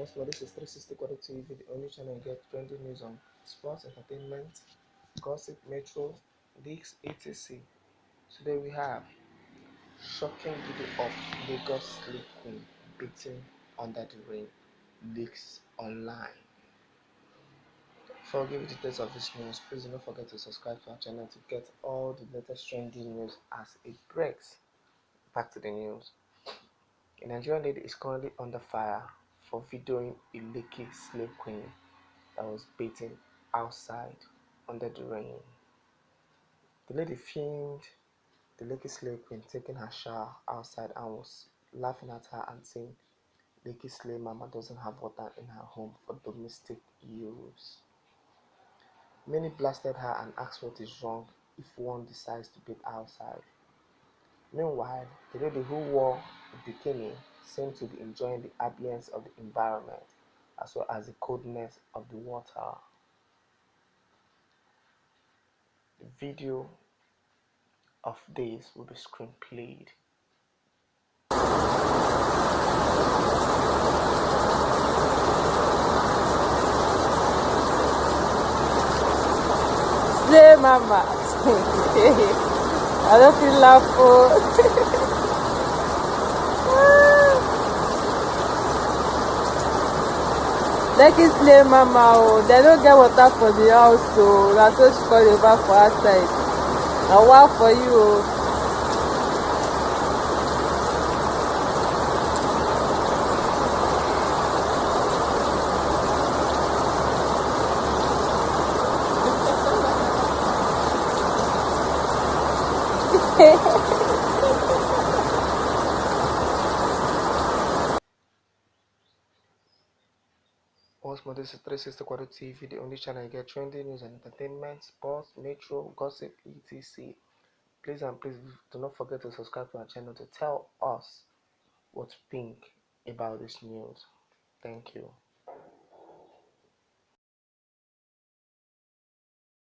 Once more, this is 360 Quarter TV, the only channel you get trending news on sports, entertainment, gossip, metro, leaks, etc. Today we have shocking video of Lagos Slay Queen beating under the rain leaks online. Before I give you details of this news, please do not forget to subscribe to our channel to get all the latest trending news as it breaks. Back to the news. A Nigerian lady is currently under fire for videoing a Lekki Slay Queen that was bathing outside under the rain. The lady filmed the Lekki Slay Queen taking her shower outside and was laughing at her and saying Lekki Slay Mama doesn't have water in her home for domestic use. Many blasted her and asked what is wrong if one decides to bathe outside. Meanwhile, the lady who wore a bikini seemed to be enjoying the ambience of the environment as well as the coldness of the water. The video of this will be screen played. Slay Mama. I don't feel laughing. Lekki Slay Mama, oh, they don't get water for the house, so that's what she call over for outside. I work for you. Oh. Once more, this is 360 Quarter TV, the only channel you get trending news and entertainment, sports, metro, gossip, etc. Please and please do not forget to subscribe to our channel to tell us what you think about this news. Thank you.